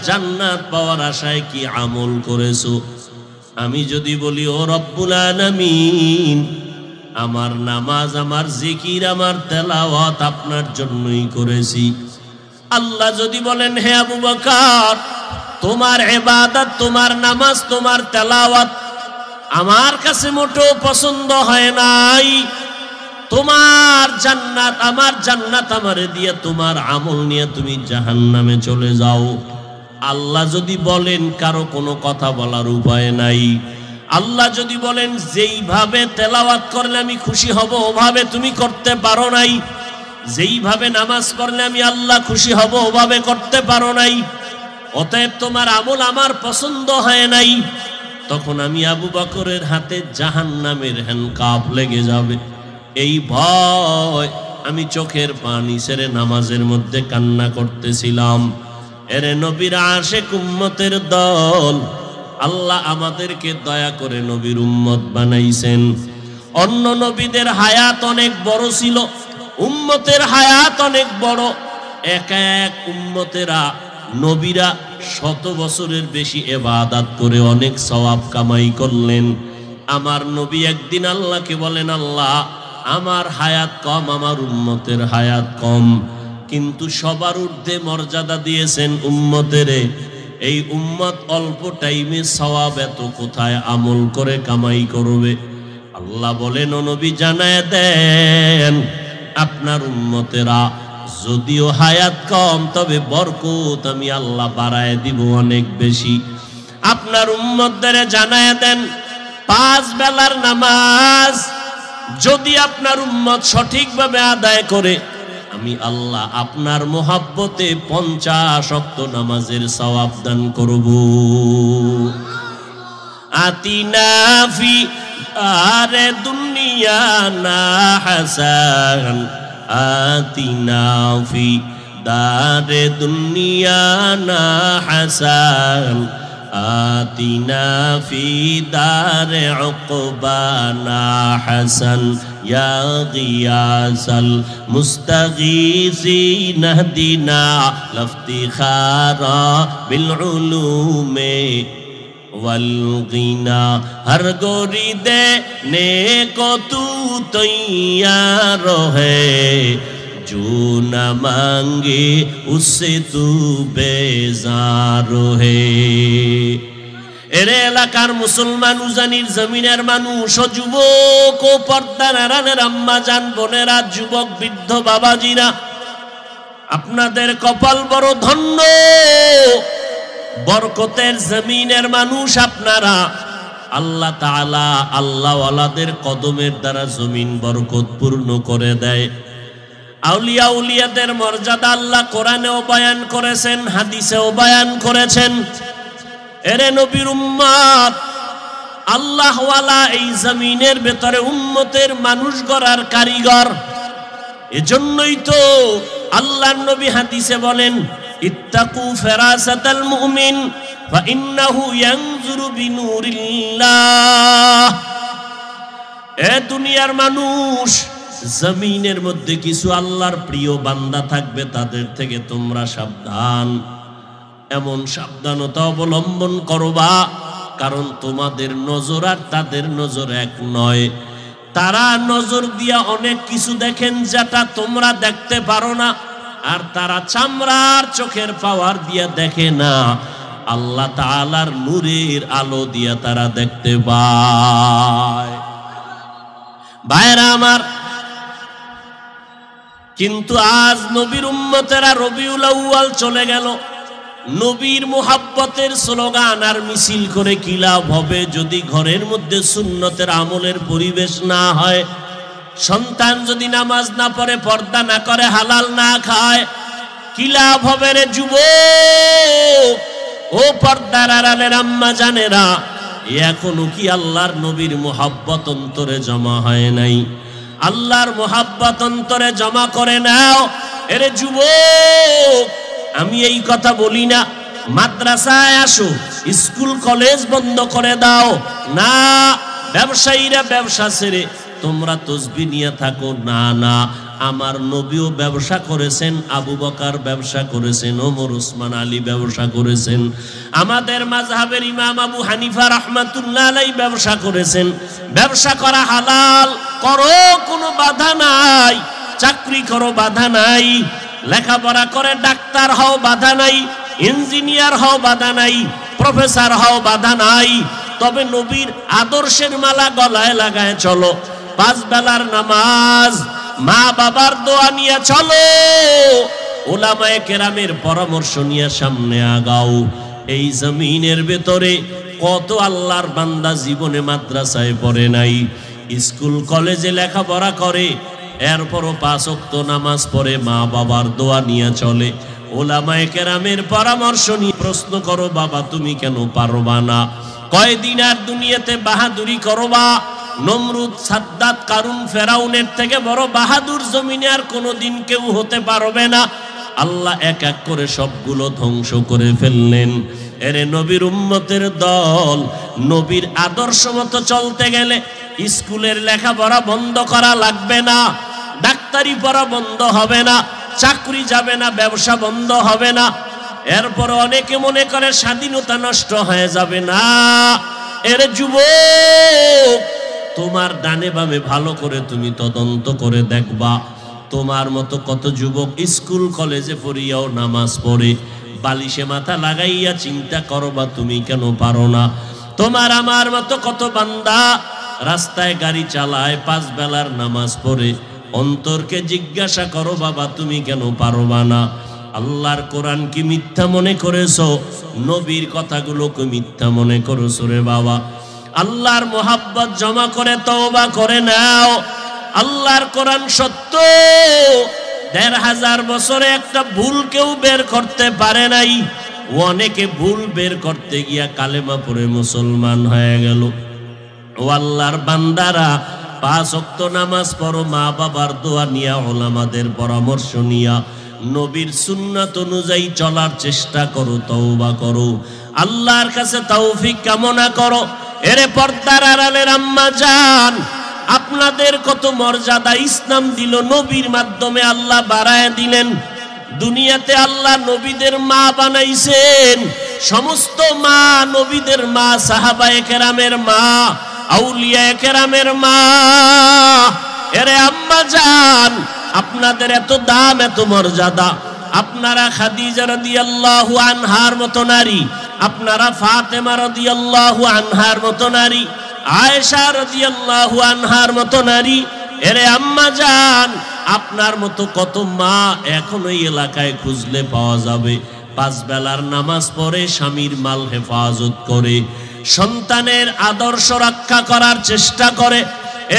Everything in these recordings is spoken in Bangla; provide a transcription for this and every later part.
জান্নাত পাওয়ার আশায় কি আমল করেছো? আমি যদি বলি ও রব্বুল আলামিন, আমার নামাজ, আমার জিকির, আমার তেলাওয়াত আপনার জন্যই করেছি। আল্লাহ যদি বলেন হে আবু বকর, তোমার ইবাদত, তোমার নামাজ, তোমার তেলাওয়াত আমার কাছে মোটেও পছন্দ হয় নাই, তোমার জান্নাত, আমার জান্নাত আমারে দিয়ে তোমার আমল নিয়ে তুমি জাহান্নামে চলে যাও। আল্লাহ যদি বলেন, কারো কোনো কথা বলার উপায় নাই। আল্লাহ যদি বলেন যেইভাবে তেলাওয়াত করলে আমি খুশি হব ওভাবে তুমি করতে পারো নাই, যেইভাবে নামাজ পড়লে আমি আল্লাহ খুশি হব ওভাবে করতে পারো নাই, অতএব তোমার আমল আমার পছন্দ হয় নাই, তখন আমি আবু বকরের হাতে জাহান্নামের হ্যান্ডকাপ লেগে যাবে। এই ভয় আমি চোখের পানি ছেড়ে নামাজের মধ্যে কান্না করতেছিলাম। এরে নবীর আশিক উম্মতের দল, আল্লাহ আমাদেরকে দয়া করে নবীর উম্মত বানাইছেন। অন্য নবীদের হায়াত অনেক বড় ছিল, উম্মতের হায়াত অনেক বড়। এক এক উম্মতেরা, নবীরা 100 বছরের বেশি ইবাদত করে অনেক সওয়াব কামাই করলেন। আমার নবী একদিন আল্লাহকে বলেন, আল্লাহ আমার হায়াত কম, আমার উম্মতের হায়াত কম, কিন্তু সবার ঊর্ধ্বে মর্যাদা দিয়েছেন উম্মতেরে। এই উম্মত অল্প টাইমে সওয়াব এত কোথায় আমল করে কামাই করবে? আল্লাহ বলেন, ও নবী জানায় দেন, আপনার উম্মতেরা যদিও হায়াত কম, তবে বরকত আমি আল্লাহ বাড়ায় দিব অনেক বেশি। আপনার উম্মতদের জানায় দেন, 5 বেলার নামাজ যদি আপনার উম্মত সঠিকভাবে আদায় করে, আমি আল্লাহ আপনার মোহাব্বতে 50 ওয়াক্ত নামাজের সওয়াব দান করব। আতিনা ফি আরে দুনিয়া না হাসান, আতিনা ফি দারে দুনিয়া না হাসান, আতিনা ফি দারে উকবানা হাসান, ইয়া গিয়াসাল মুস্তাগীসিন ইহদিনা লফতিখারা বিল উলুমে वल गिना। हर गोरी देने को तू तैयार है, जो न मांगे उससे तू बेजार है। এরে এলাকার মুসলমান, উজানির জমিনের মানুষ, ও যুবক ও পর্দার আড়ালের আম্মা জান, বোনেরা, যুবক বৃদ্ধ বাবাজিরা, আপনাদের কপাল বড় ধন্য। বরকতের জমিনের মানুষ আপনারা। আল্লাহ তাআলা আল্লাহওয়ালাদের কদমের দ্বারা জমিন বরকতপূর্ণ করে দেয়। আউলিয়া উলিয়াদের মর্যাদা আল্লাহ কোরআনেও বয়ান করেছেন, হাদিসেও বয়ান করেছেন। এরে নবীর উম্মত, আল্লাহওয়ালা এই জমিনের ভেতরে উম্মতের মানুষ গড়ার কারিগর। এজন্যই তো আল্লাহর নবী হাদিসে বলেন, ইত্তাকু ফিরাসাতাল মুমিন ফাইন্নাহু ইয়ানজুরু বিনুরিল্লাহ। এ দুনিয়ার মানুষ, জমিনের মধ্যে কিছু আল্লাহর প্রিয় বান্দা থাকবে, তাদের থেকে তোমরা সাবধান। এমন সাবধানতা অবলম্বন করবা, কারণ তোমাদের নজর আর তাদের নজর এক নয়। তারা নজর দিয়া অনেক কিছু দেখেন যেটা তোমরা দেখতে পারো না, আর তারা চামড়ার চোখের পাওয়ার দিয়া দেখে না, আল্লাহ তাআলার নূরের আলো দিয়া তারা দেখতে পায়। ভাইরা আমার, কিন্তু আজ নবীর উম্মতেরা রবিউল আউয়াল চলে গেল, নবীর মুহাব্বতের স্লোগান আর মিছিল করে কি লাভ হবে যদি ঘরের মধ্যে সুন্নতের আমলের পরিবেশ না হয়? সন্তান যদি নামাজ না পড়ে, পর্দা না করে, হালাল না খায়, কি লাভ হবে রে যুবক? ও পর্দার আড়ালের আম্মা জানেরা, এখনো কি আল্লাহর নবীর মুহাব্বত অন্তরে জমা হয় নাই? আল্লাহর মুহাব্বত অন্তরে জমা করে নাও। এরে যুবক, আমি এই কথা বলি না মাদ্রাসায় আসো, স্কুল কলেজ বন্ধ করে দাও না, ব্যবসায়ীরা ব্যবসা ছেড়ে তোমরা তসবিহ নিয়ে থাকো না, না। আমার নবীও ব্যবসা করেছেন, আবু বকর ব্যবসা করেছেন, ওমর উসমান আলী ব্যবসা করেছেন, আমাদের মাযহাবের ইমাম আবু হানিফা রাহমাতুল্লাহ আলাইহি ব্যবসা করেছেন। ব্যবসা করা হালাল, করো, কোনো বাধা নাই। চাকরি করো, বাধা নাই। লেখাপড়া করে ডাক্তার হও, বাধা নাই। ইঞ্জিনিয়ার হও, বাধা নাই। প্রফেসর হও, বাধা নাই। তবে নবীর আদর্শের মালা গলায় লাগায় চলো। 5 বেলার নামাজ, মা বাবার দোয়া নিয়ে চলো, উলামায়ে কেরামের পরামর্শ নিয়ে সামনে আগাও। এই জমিনের ভেতরে কত আল্লাহর বান্দা জীবনে মাদ্রাসায় পড়ে নাই, স্কুল কলেজে লেখাপড়া করে, এরপরও 5 ওয়াক্ত নামাজ পড়ে, মা বাবার দোয়া নিয়ে চলে, উলামায়ে কেরামের পরামর্শ নিয়ে। প্রশ্ন করো, বাবা তুমি কেন পারবা না? কয়দিন আর দুনিয়াতে বাহাদুরি করবা? নমরুদ, সাদ্দাত, কারুন, ফেরাউনের থেকে বড় বাহাদুর জমিনে আর কোনোদিন কেউ হতে পারবে না। আল্লাহ এক এক করে সবগুলো ধ্বংস করে ফেললেন। এরে নবীর উম্মতের দল, নবীর আদর্শ মতো চলতে গেলে স্কুলের লেখাপড়া বন্ধ করা লাগবে না, ডাক্তারি পড়া বন্ধ হবে না, চাকরি যাবে না, ব্যবসা বন্ধ হবে না। এরপর অনেকে মনে করে স্বাধীনতা নষ্ট হয়ে যাবে না। এর যুবক, তোমার ডানে বামে ভালো করে তুমি তদন্ত করে দেখবা, তোমার মতো কত যুবক স্কুল কলেজে পড়িয়াও নামাজ পড়ে, বালিশে মাথা লাগাইয়া চিন্তা করবা তুমি কেন পারো না। তোমার আমার মতো কত বান্দা রাস্তায় গাড়ি চালায়, 5 বেলার নামাজ পড়ে, অন্তরকে জিজ্ঞাসা করো, বাবা তুমি কেন পারবা না? আল্লাহর কোরআন কি মিথ্যা মনে করেছো? নবীর কথাগুলোকে মিথ্যা মনে করেছো রে বাবা? আল্লাহর মোহাব্বত জমা করে তওবা করে নাও। আল্লাহর কোরআন সত্য। 1500 বছরে একটা ভুল কেউ বের করতে পারে নাই। অনেকে ভুল বের করতে গিয়া কালেমা পড়ে মুসলমান হয়ে গেল। ও আল্লাহর বান্দারা, 5 ওয়াক্ত নামাজ পড়ো, মা বাবার দোয়া নিয়া, ওলামাদের পরামর্শ নিয়া, নবীর সুন্নাত অনুযায়ী চলার চেষ্টা করো, তওবা করো, আল্লাহর কাছে তৌফিক কামনা করো। এরে পর্দার আড়ালের আম্মা জান, আপনাদের কত মর্যাদা ইসলাম দিল, নবীর মাধ্যমে আল্লাহ বাড়ায় দিলেন। দুনিয়াতে আল্লাহ নবীদের মা বানাইছেন। সমস্ত মা নবীদের মা, সাহাবায়ে কেরামের মা, আউলিয়ায়ে কেরামের মা। এরে আম্মা জান, আপনাদের এত দাম, এত মর্যাদা। আপনারা খাদিজা রাদিয়াল্লাহু আনহার মতো নারী, আপনারা ফাতেমা রাদিয়াল্লাহু আনহার মতো নারী, আয়েশা রাদিয়াল্লাহু আনহার মতো নারী। এরে আম্মা জান, আপনার মতো কত মা এখন এই এলাকায় খুঁজলে পাওয়া যাবে। 5 বেলার নামাজ পড়ে, স্বামীর মাল হেফাজত করে, সন্তানের আদর্শ রক্ষা করার চেষ্টা করে।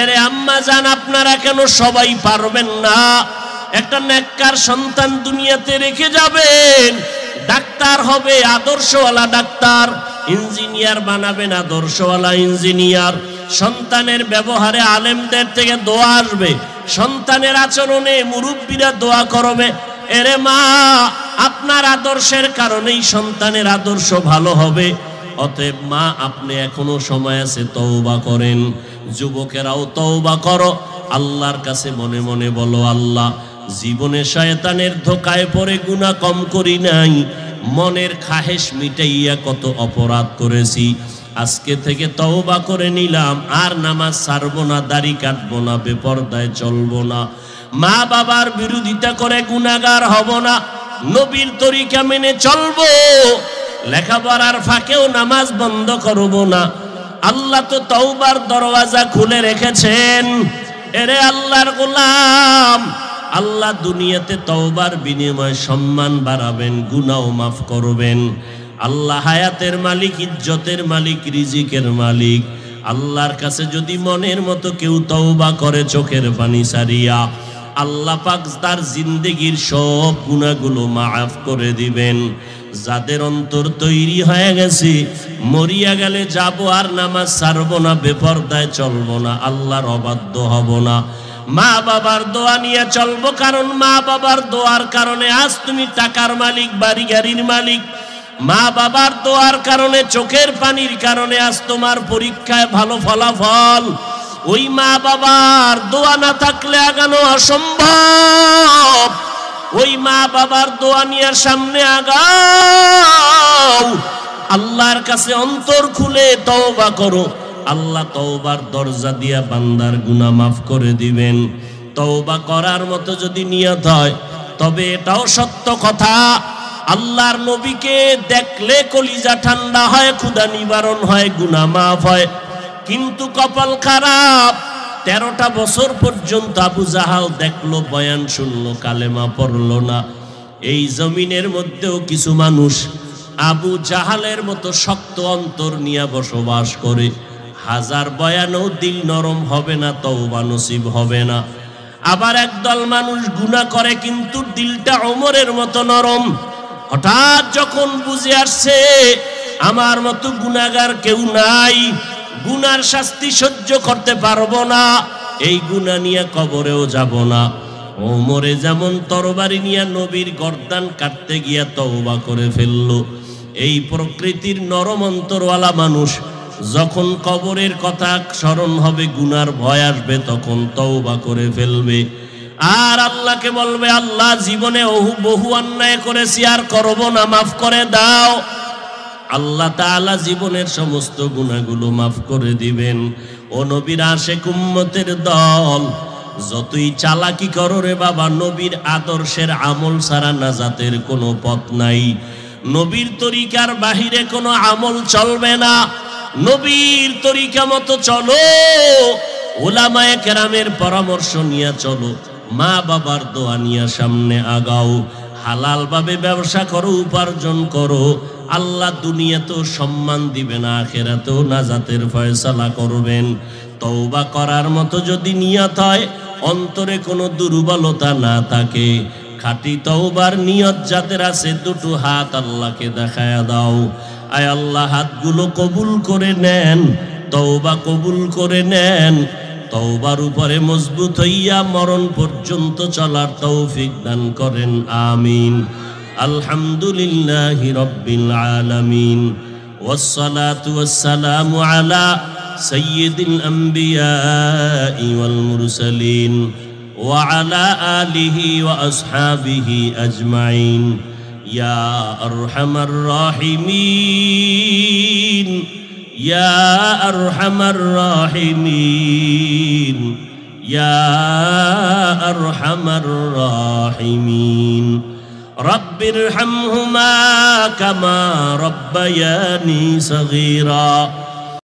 এরে আম্মা জান, আপনারা কেন সবাই পারবেন না? একটা নেককার সন্তান দুনিয়াতে রেখে যাবেন, ডাক্তার হবে, আদর্শওয়ালা ডাক্তার। ইঞ্জিনিয়ার বানাবেন, আদর্শওয়ালা ইঞ্জিনিয়ার। সন্তানের ব্যবহারে আলেমদের থেকে দোয়া আসবে, সন্তানের আচরণে মুরব্বীরা দোয়া করবে। এরে মা, আপনার আদর্শের কারণেই সন্তানের আদর্শ ভালো হবে। অতএব মা, আপনি এখনো সময় আছে, তওবা করেন। যুবকেরাও তওবা করো, আল্লাহর কাছে মনে মনে বলো, আল্লাহ, জীবনে শয়তানের ধোকায় পড়ে গুনাহ কম করি নাই, মনের খাহেশ মিটাইয়া কত অপরাধ করেছি। আজকে থেকে তওবা করে নিলাম, আর নামাজ ছাড়বো না, দাড়ি কাটবো না, বেপরদায় চলবো না, মা বাবার বিরোধিতা করে গুনাহগার হব না, নবীর তরিকা মেনে চলবো, লেখাপড়ার ফাঁকেও নামাজ বন্ধ করব না। আল্লাহ তো তওবার দরওয়াজা খুলে রেখেছেন। এরে আল্লাহর গোলাম, আল্লাহ দুনিয়াতে তওবার বিনিময়ে সম্মান বাড়াবেন, গুনাহ মাফ করবেন। আল্লাহ হায়াতের মালিক, ইজ্জতের মালিক, রিজিকের মালিক। আল্লাহর কাছে যদি মনের মতো কেউ তওবা করে চোখের পানি ছাড়িয়া, আল্লাহ পাক তার জিন্দেগির সব গুনাহগুলো মাফ করে দিবেন। যাদের অন্তর তৈরি হয়ে গেছে, মরিয়া গেলে যাব আর নামাজ ছাড়বো না, বেপরদায় চলবো না, আল্লাহর অবাধ্য হব না, মা বাবার দোয়া নিয়ে চলবো। কারণ মা বাবার দোয়ার কারণে আজ তুমি টাকার মালিক, বাড়ি গাড়ির মালিক। মা বাবার দোয়ার কারণে, চোখের পানির কারণে আজ তোমার পরীক্ষায় ভালো ফলাফল। ওই মা বাবার দোয়া না থাকলে আগানো অসম্ভব। ওই মা বাবার দোয়া নিয়ে সামনে আগাও। আল্লাহর কাছে অন্তর খুলে তওবা করো। আল্লাহ তওবার দরজা দিয়া বান্দার গুনাহ মাফ করে দিবেন। তওবা করার মতো যদি নিয়ত হয়, তবে এটাও সত্য কথা, আল্লাহর নবীকে দেখলে কলিজা ঠান্ডা হয়, ক্ষুধা নিবারণ হয়, গুনাহ মাফ হয়। কিন্তু কপাল খারাপ, 13টা বছর পর্যন্ত আবু জাহাল দেখলো, বয়ান শুনলো, কালেমা পড়লো না। এই জমিনের মধ্যেও কিছু মানুষ আবু জাহালের মতো শক্ত অন্তর নিয়ে বসবাস করে। হাজার বয়ানও দিল নরম হবে না, তওবা নসিব হবে না। আবার একদল মানুষ গুনাহ করে কিন্তু দিলটা ওমরের মতো নরম। হঠাৎ যখন বুঝে আসছে আমার মতো গুনাহগার কেউ নাই, গুনার শাস্তি সহ্য করতে পারবো না, এই গুনাহ নিয়ে কবরেও যাব না। ওমরে যেমন তরবারি নিয়ে নবীর গর্দান কাটতে গিয়া তওবা করে ফেললো, এই প্রকৃতির নরম অন্তরওয়ালা মানুষ যখন কবরের কথা স্মরণ হবে, গুনার ভয় আসবে, তখন তওবা করে ফেলবে। আর আল্লাহকে বলবে, আল্লাহ জীবনে বহু অন্যায় করেছি, আর করব না, মাফ করে দাও। আল্লাহ তাআলা জীবনের সমস্ত গুনাহগুলো মাফ করে দিবেন। ও নবীর আশিক উম্মতের দল, যতই চালাকি করো রে বাবা, নবীর আদর্শের আমল ছাড়া নাজাতের কোনো পথ নাই। নবীর তরিকার বাহিরে কোনো আমল চলবে না। নবীর তরিকা মতো চলো, উলামায়ে কেরামের পরামর্শ নিয়ে চলো, মা বাবার দোয়া নিয়ে সামনে আগাও, হালাল ভাবে ব্যবসা করো, উপার্জন করো। আল্লাহ দুনিয়াতেও সম্মান দিবেন, আখিরাতেও নাজাতের ফয়সালা করবেন। তওবা করার মতো যদি নিয়ত হয়, অন্তরে কোনো দুর্বলতা না থাকে, খাঁটি তওবার নিয়ত যাদের আছে, দুটো হাত আল্লাহকে দেখায়া দাও। আয় আল্লাহ, হাতগুলো কবুল করে নেন, তওবা কবুল করে নেন। তওবার উপরে মজবুত হইয়া মরণ পর্যন্ত চলার তৌফিক দান করেন, আমিন। আলহামদুলিল্লাহি রাব্বিল আলামিন, ওয়াসসালাতু ওয়াসসালামু আলা সাইয়্যিদিল আমবিয়াই ওয়াল মুরসালিন ওয়া আলা আলিহি ওয়া আসহাবিহি আজমাইন। ইয়া আরহামার রাহিমিন, ইয়া আরহামার রাহিমিন, ইয়া আরহামার রাহিমিন। রব্বিরহামহুমা কামা রব্বায়ানি সগীরা।